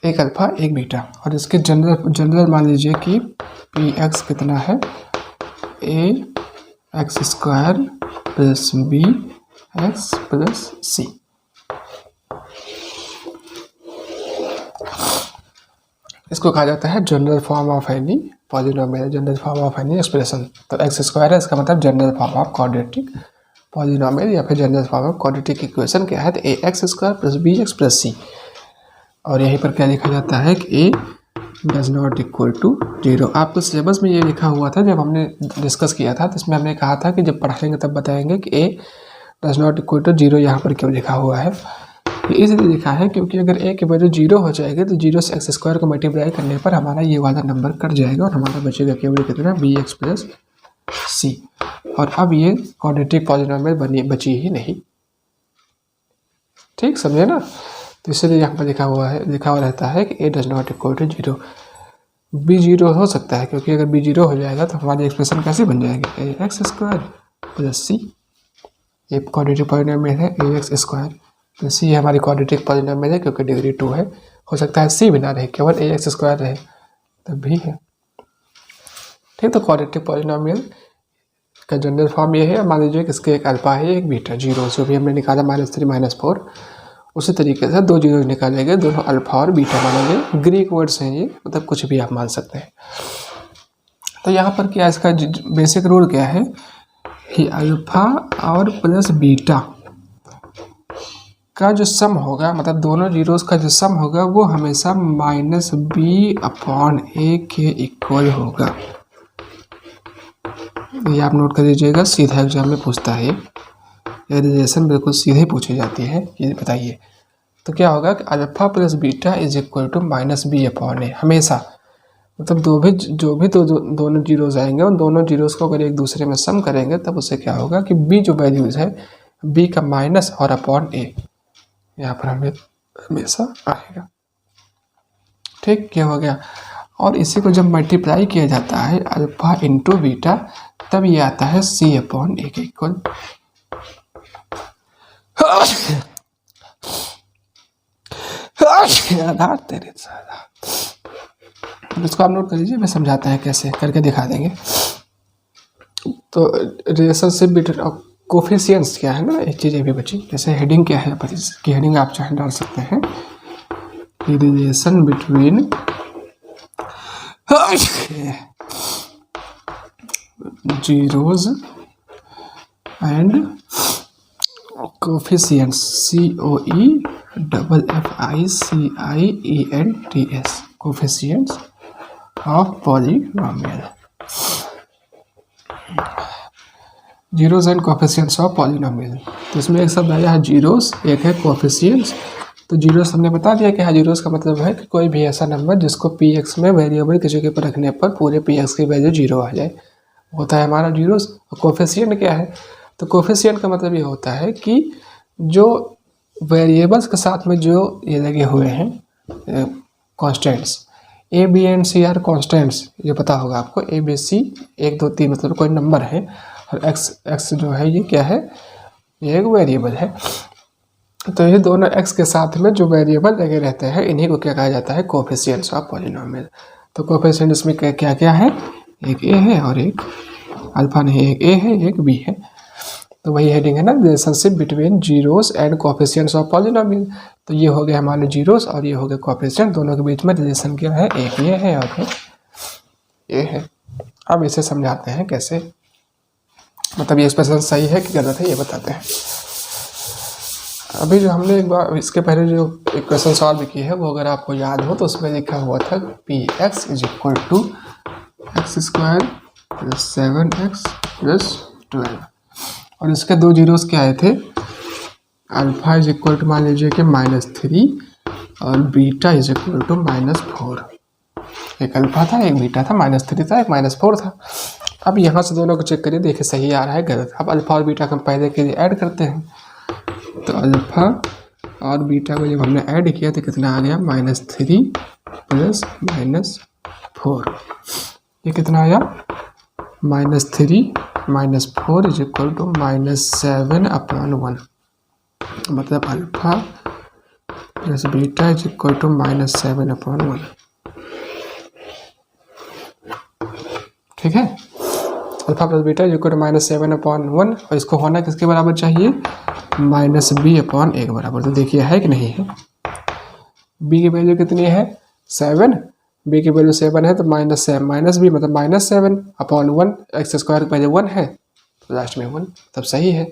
एक अल्फा एक बीटा। और इसके जनरल मान लीजिए कि पी एक्स कितना है, a x square plus b x plus c. इसको कहा जाता है general form of any polynomial, general form of any expression. तो एक्स स्क्वायर है, इसका मतलब general form of quadratic polynomial या फिर general form of quadratic equation क्या है, तो a x square plus b x plus c. और यहीं पर क्या लिखा जाता है कि a does not equal to 0। आपको सिलेबस में ये लिखा हुआ था जब हमने डिस्कस किया था, तो इसमें हमने कहा था कि जब पढ़ाएंगे तब बताएंगे कि a does not equal to 0 यहाँ पर क्यों लिखा हुआ है। ये इसलिए लिखा है क्योंकि अगर ए की वैल्यू 0 हो जाएगी तो 0 से एक्स स्क्वायर को मल्टीप्लाई करने पर हमारा ये वाला नंबर कट जाएगा और हमारा बचेगा केवल कितना, बी एक्स प्लस सी। और अब ये क्वाड्रेटिक पॉलिनोमियल बची ही नहीं। ठीक समझे ना। तो इसलिए यहाँ पर लिखा हुआ रहता है कि a does not equal to 0। B 0 हो सकता है क्योंकि अगर बी 0 हो जाएगा तो हमारी एक्सप्रेशन कैसे बन जाएगी, ए एक्स स्क्वायर प्लस सी। ये क्वाड्रेटिक पॉलिनोमियल है ए एक्स स्क्वायर प्लस सी, हमारी क्वाड्रेटिक पॉलिनोमियल है क्योंकि डिग्री 2 है। हो सकता है सी भी ना रहे, केवल ए एक्स स्क्वायर रहे तब भी है। ठीक, तो क्वाड्रेटिक पॉलिनोमियल का जनरल फॉर्म ये है। मान लीजिए कि इसके एक अल्फा है एक बीटा, जीरो जो भी हमने निकाला -3 -4, उसी तरीके से दो जीरो निकालेंगे, दोनों अल्फा और बीटा मानेंगे। ग्रीक वर्ड्स हैं ये, मतलब कुछ भी आप मान सकते हैं। तो यहाँ पर क्या इसका बेसिक रूल क्या है कि अल्फा और प्लस बीटा का जो सम होगा, मतलब दोनों जीरोस का जो सम होगा वो हमेशा -b/a के इक्वल होगा। ये आप नोट कर लीजिएगा, सीधा एग्जाम में पूछता है ये रिलेशन बिल्कुल सीधे पूछी जाती है। ये बताइए तो क्या होगा कि alpha plus beta is equal to -b/a हमेशा, मतलब दोनों जीरोस आएंगे, उन दोनों जीरोस को अगर एक दूसरे में सम करेंगे तब उससे क्या होगा कि b जो वैल्यूज है b का माइनस और अपॉन a यहाँ पर हमें हमेशा आएगा। ठीक, क्या हो गया। और इसी को जब मल्टीप्लाई किया जाता है अल्फा इंटू बीटा तब ये आता है c/a के इक्वल। तेरे साला, इसको आप नोट कर लीजिए, मैं समझाता है कैसे करके दिखा देंगे। तो रिलेशनशिप बिटवीन कोफिशिएंट्स क्या है ना, एक चीज़ ये भी बची। जैसे हेडिंग क्या है, पर इसकी हेडिंग आप चाहे डाल सकते हैं, relation between zeros and coefficients, COEFFICIENTS, coefficients of polynomial. Zeros and coefficients of polynomial. तो इसमें एक शब्द आया है जीरोस, एक है कोफिशिएंट्स। तो जीरोस हमने बता दिया कि हाँ, जीरोस का मतलब है कि कोई भी ऐसा नंबर जिसको पी एक्स में वेरिएबल की जगह पर रखने पर पूरे पी एक्स की वैल्यू 0 आ जाए, होता है हमारा जीरोस। और कोफिशिएंट क्या है, तो कोफिशिएंट का मतलब ये होता है कि जो वेरिएबल्स के साथ में जो ये लगे हुए हैं constants, a b and c are constants, ये पता होगा आपको। ए बी सी 1 2 3 मतलब कोई नंबर है, और एक्स जो है ये क्या है, ये एक वेरिएबल है। तो ये दोनों एक्स के साथ में जो वेरिएबल लगे रहते हैं इन्हीं को क्या कहा जाता है, कोफिशिएंट्स ऑफ पॉलिनोमियल। तो कोफिशिएंट्स में क्या क्या है, एक ए है और एक अल्फा नहीं, एक ए है एक बी है। तो वही हेडिंग है ना, relationship between zeros and coefficients of polynomial. तो ये हो गया हमारे जीरोस और ये हो गया कोफिशिएंट, दोनों के बीच में रिलेशन क्या है, एक ये है और एक ये है। अब इसे समझाते हैं कैसे, मतलब ये एक्सप्रेशन सही है कि गलत है ये बताते हैं। अभी जो हमने एक बार इसके पहले जो इक्वेशन सॉल्व की है वो अगर आपको याद हो तो उसमें लिखा हुआ था p x is equal to x square plus 7x plus 12, और इसके दो जीरोस क्या आए थे, अल्फा इज इक्वल टू मान लीजिए कि -3 और बीटा इज इक्वल टू -4। एक अल्फा था एक बीटा था, -3 था एक -4 था। अब यहाँ से दोनों को चेक करिए, देखिए सही आ रहा है गलत। अब अल्फा और बीटा को हम पहले के लिए ऐड करते हैं, तो अल्फा और बीटा को जब हमने ऐड किया तो कितना आ गया, -3 प्लस माइनस 4, ये कितना आया -3 - 4 इज इक्वल टू -7/1, मतलब alpha plus beta is equal to -7/1। ठीक है, alpha plus beta is equal to -7/1, और इसको होना किसके बराबर चाहिए, -b/a बराबर। तो देखिए है कि नहीं है, b की वैल्यू कितनी है 7, b की वैल्यू 7 है तो -b मतलब -7/1, एक्स स्क्वायर पहले 1 है तो लास्ट में 1, तब सही है।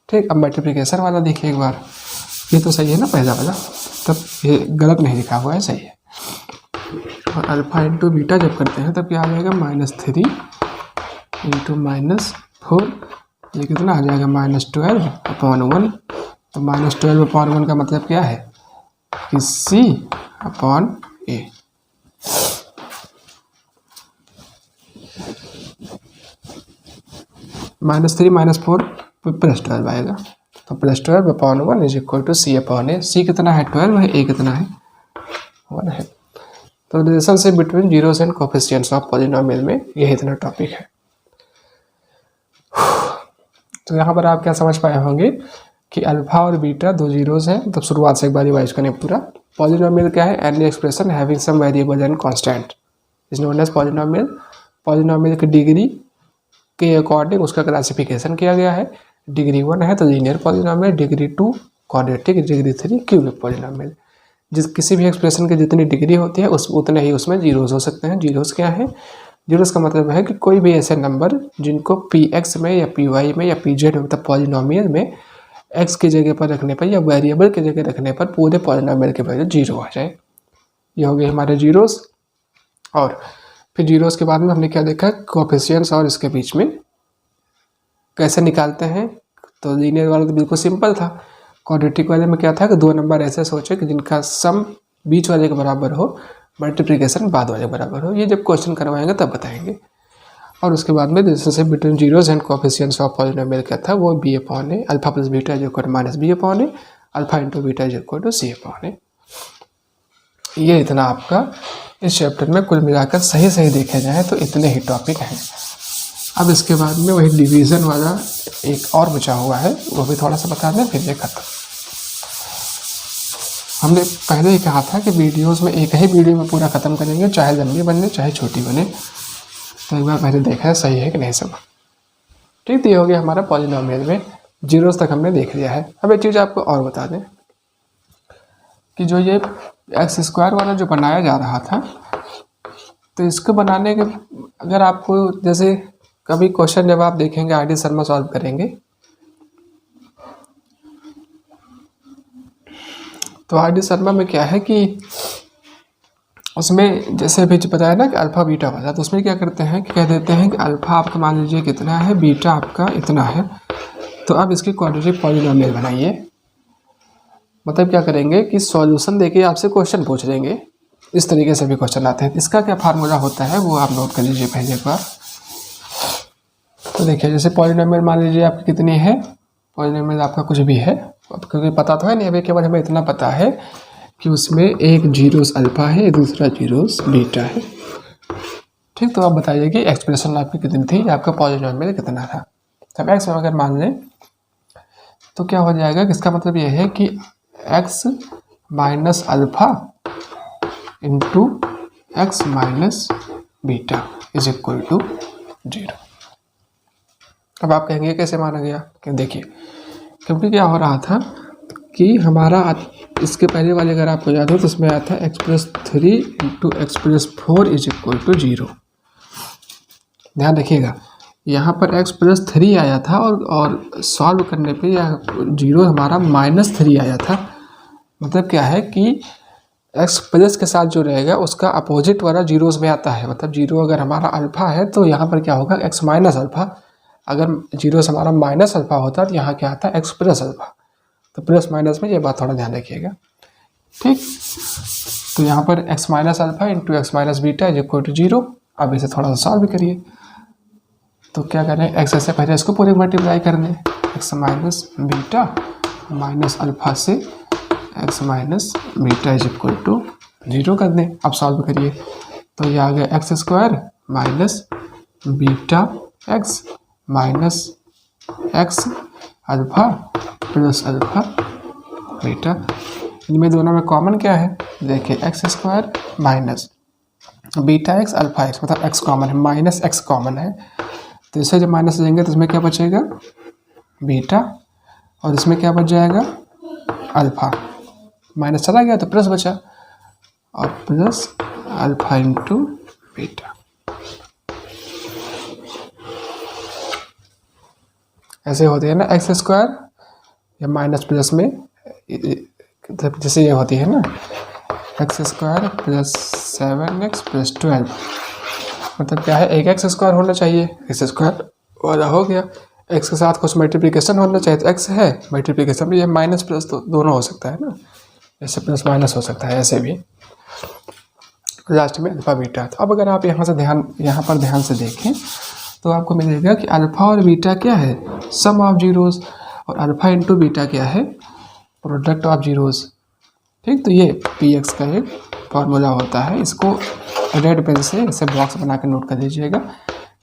ठीक, अब मल्टीप्लिकेशन वाला देखिए एक बार, ये तो सही है ना पहला वाला, तब ये गलत नहीं लिखा हुआ है, सही है। और अल्फा इंटू बीटा जब करते हैं तब क्या आ जाएगा -3 इंटू -4, ये कितना आ जाएगा -12/1। तो -12/1 का मतलब क्या है कि C/A। -3 - 4 +12 आएगा, तो +12/1 is equal to C/A। C कितना है 12 है, A कितना है 1 है। तो relationship between zeros and coefficients of polynomial में यही इतना टॉपिक है। तो यहाँ पर आप क्या समझ पाए होंगे कि अल्फा और बीटा दो जीरोस हैं, तब शुरुआत से एक बार रिवाइज करें पूरा। पॉलिनोमियल क्या है, any expression having some variable and constant is known as polynomial. Polynomial की डिग्री के अकॉर्डिंग उसका क्लासिफिकेशन किया गया है। डिग्री 1 है तो linear polynomial, degree 2 quadratic, degree 3 cubic polynomial. जिस किसी भी एक्सप्रेशन की जितनी डिग्री होती है उतने ही उसमें जीरोस हो सकते हैं। जीरोस क्या है, जीरोस का मतलब है कि कोई भी ऐसे नंबर जिनको px में या py में या pz में मतलब पॉलिनोमियल में x की जगह पर रखने पर या वेरिएबल की जगह रखने पर पूरे पॉलिनोमियल के वैल्यू 0 आ जाए। ये हो गए हमारे जीरोस। और फिर जीरोस के बाद में हमने क्या देखा, कोएफिशिएंट्स और इसके बीच में कैसे निकालते हैं। तो लीनियर वाला तो बिल्कुल सिंपल था। क्वाड्रेटिक वाले में क्या था कि दो नंबर ऐसे सोचे कि जिनका सम बीच वाले के बराबर हो, मल्टीप्लिकेशन बाद वाले बराबर हो। ये जब क्वेश्चन करवाएंगे तब बताएंगे। और उसके बाद में relationship between zeros and coefficients of polynomial क्या था, वो b/a, alpha plus beta is equal to -b/a, alpha into beta is equal to c/a। ये इतना आपका इस चैप्टर में कुल मिलाकर सही देखे जाए तो इतने ही टॉपिक हैं। अब इसके बाद में वही डिवीज़न वाला एक और बचा हुआ है, वो भी थोड़ा सा बता दें फिर ये खत्म। हमने पहले ही कहा था कि वीडियोस में एक ही वीडियो में पूरा ख़त्म करेंगे, चाहे लंबी बने चाहे छोटी बने। तो एक बार पहले देखा है सही है कि नहीं सब। ठीक, तो ये हो गया हमारा पॉलिनोमियल में जीरोस तक हमने देख लिया है। अब एक चीज़ आपको और बता दें कि जो ये एक्स स्क्वायर वाला जो बनाया जा रहा था, तो इसको बनाने के अगर आपको जैसे कभी क्वेश्चन जब आप देखेंगे आईडी शर्मा सॉल्व करेंगे, तो आईडी शर्मा में क्या है कि उसमें जैसे अभी बताया ना कि अल्फ़ा बीटा वाला, तो उसमें क्या करते हैं कि कह देते हैं कि अल्फ़ा आपका मान लीजिए कितना है, बीटा आपका इतना है, तो अब इसकी क्वाड्रेटिक पॉलिनोमियल बनाइए। मतलब क्या करेंगे कि सॉल्यूशन देके आपसे क्वेश्चन पूछ लेंगे। इस तरीके से भी क्वेश्चन आते हैं। इसका क्या फार्मूला होता है वो आप नोट कर लीजिए पहले एक बार। तो देखिए जैसे पॉलिनोमियल मान लीजिए आपकी कितनी है, पॉलिनोमियल आपका कुछ भी है, अब क्योंकि पता तो है नहीं, अभी केवल हमें इतना पता है कि उसमें एक जीरोस अल्फा है, दूसरा जीरोस बीटा है। ठीक, तो आप बताइए कि एक्सप्रेशन आपकी कितनी थी, आपका पॉलिनोमियल कितना था। तब एक्स में अगर मान लें तो क्या हो जाएगा कि इसका मतलब यह है कि x minus alpha into x minus beta is equal to 0। अब आप कहेंगे कैसे माना गया, कि देखिए क्योंकि क्या हो रहा था कि हमारा इसके पहले वाले अगर आपको याद हो तो उसमें आया था x+3 into x+4 is equal to 0। ध्यान रखिएगा यहाँ पर x+3 आया था और सॉल्व करने पे या 0 हमारा -3 आया था। मतलब क्या है कि x प्लस के साथ जो रहेगा उसका अपोजिट वाला जीरोस में आता है। मतलब 0 अगर हमारा अल्फ़ा है तो यहाँ पर क्या होगा x माइनस अल्फ़ा, अगर जीरोस हमारा माइनस अल्फ़ा होता तो यहाँ क्या आता है x प्लस अल्फ़ा। तो प्लस माइनस में ये बात थोड़ा ध्यान रखिएगा। ठीक, तो यहाँ पर x minus alpha into x minus beta is equal to 0। अब इसे थोड़ा सा सॉल्व करिए तो क्या करें, x से पहले इसको पूरे मल्टीप्लाई कर दें, x minus beta minus alpha से x minus beta is equal to 0 कर दें। अब सॉल्व करिए तो ये आ गया x square minus beta x minus x alpha plus alpha beta. इनमें दोनों में कॉमन क्या है, देखिए x square minus beta x alpha x, मतलब एक्स कॉमन है, माइनस एक्स कॉमन है, तो इसे जब माइनस लेंगे तो इसमें क्या बचेगा बीटा, और इसमें क्या बच जाएगा अल्फा, माइनस चला गया तो प्लस बचा, और प्लस अल्फा इंटू बीटा। ऐसे होती है ना एक्स स्क्वायर या माइनस प्लस में, जैसे ये होती है ना x square plus 7x plus 12, मतलब क्या है एक एक्स स्क्वायर होना चाहिए, एक्स स्क्वायर वाला हो गया, एक्स के साथ कुछ मल्टीप्लिकेशन होना चाहिए तो एक्स है, मल्टीप्लिकेशन भी ये माइनस प्लस तो दोनों हो सकता है ना, ऐसे प्लस माइनस हो सकता है, ऐसे भी लास्ट में अल्फा बीटा। तो अब अगर आप यहाँ पर ध्यान से देखें तो आपको मिलेगा कि अल्फा और बीटा क्या है, सम ऑफ जीरोस, और अल्फा इंटू बीटा क्या है, प्रोडक्ट ऑफ जीरोस। ठीक, तो ये पी एक्स का एक फार्मूला होता है, इसको रेड पेन से इसे बॉक्स बना कर नोट कर लीजिएगा।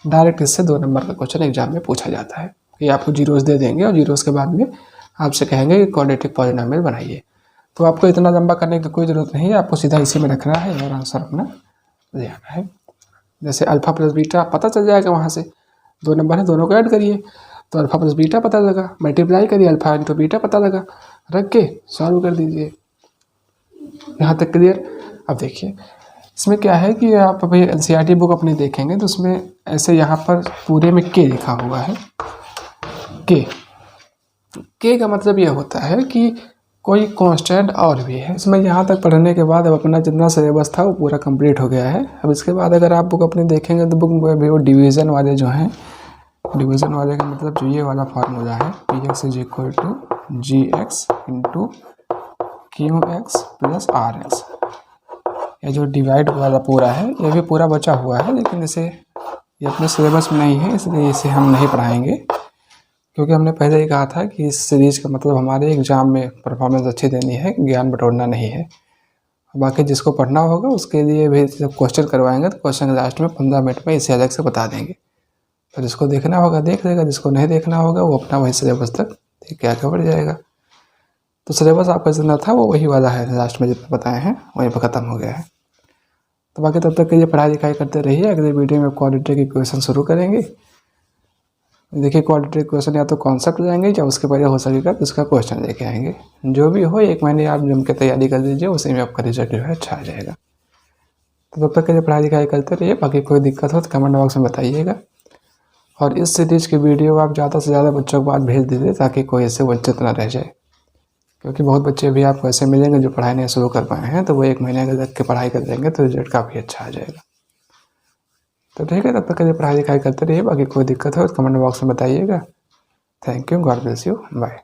डायरेक्ट इससे 2 नंबर का क्वेश्चन एग्जाम में पूछा जाता है कि आपको जीरोस दे देंगे और जीरोस के बाद में आपसे कहेंगे कि क्वाड्रेटिक पॉलिनोमियल बनाइए। तो आपको इतना लंबा करने की कोई ज़रूरत नहीं है, आपको सीधा इसी में रखना है और आंसर अपना ले आना है। जैसे अल्फा प्लस बीटा पता चल जाएगा, वहाँ से 2 नंबर है, दोनों को ऐड करिए तो अल्फा प्लस बीटा पता लगा, मल्टीप्लाई करिए अल्फा इंटू बीटा पता लगा, रख के सॉल्व कर दीजिए। यहाँ तक क्लियर। अब देखिए इसमें क्या है कि आप अभी एनसीईआरटी बुक अपनी देखेंगे तो उसमें ऐसे यहाँ पर पूरे में के लिखा हुआ है। के का मतलब ये होता है कि कोई कांस्टेंट और भी है इसमें। यहाँ तक पढ़ने के बाद अब अपना जितना सिलेबस था वो पूरा कंप्लीट हो गया है। अब इसके बाद अगर आप बुक अपनी देखेंगे तो बुक में भी वो डिवीज़न वाले जो हैं, डिवीज़न वाले का मतलब जो ये वाला फार्मूला है P x is equal to g x into q x plus r x, ये जो डिवाइड वाला पूरा है ये भी पूरा बचा हुआ है, लेकिन इसे ये अपने सिलेबस में नहीं है इसलिए इसे हम नहीं पढ़ाएंगे, क्योंकि हमने पहले ही कहा था कि इस सीरीज़ का मतलब हमारे एग्ज़ाम में परफॉर्मेंस अच्छी देनी है, ज्ञान बटोरना नहीं है। बाकी जिसको पढ़ना होगा उसके लिए भी जब क्वेश्चन करवाएंगे तो क्वेश्चन लास्ट में 15 मिनट में इसे अलग से बता देंगे, तो जिसको देखना होगा देख लेगा, जिसको नहीं देखना होगा वो अपना वही सिलेबस तक देख के आगे बढ़ जाएगा। तो सिलेबस आपका जितना था वो वही वाला है, लास्ट में जितना बताए हैं वहीं पर ख़त्म हो गया है। तो बाकी तब तक के लिए पढ़ाई लिखाई करते रहिए। अगले वीडियो में क्वाड्रेटिक इक्वेशन शुरू करेंगे। देखिए क्वाड्रेटिक इक्वेशन या तो कॉन्सेप्ट जाएंगे या उसके पहले हो सकेगा तो उसका क्वेश्चन लेके आएंगे। जो भी हो 1 महीने आप जम के तैयारी कर लीजिए, उसी में आपका रिजल्ट जो है अच्छा आ जाएगा। तो तब तक के लिए पढ़ाई लिखाई करते रहिए। बाकी कोई दिक्कत हो तो कमेंट बॉक्स में बताइएगा, और इस सीरीज़ की वीडियो आप ज़्यादा से ज़्यादा बच्चों के पास भेज दीजिए ताकि कोई इससे वंचित ना रह जाए, क्योंकि बहुत बच्चे भी आपको ऐसे मिलेंगे जो पढ़ाई नहीं शुरू कर पाए हैं, तो वो 1 महीने अगर लग के पढ़ाई कर देंगे तो रिजल्ट काफ़ी अच्छा आ जाएगा। तो ठीक है, तब तक के लिए पढ़ाई लिखाई करते रहिए। बाकी कोई दिक्कत हो तो कमेंट बॉक्स में बताइएगा। Thank you, god bless you, bye.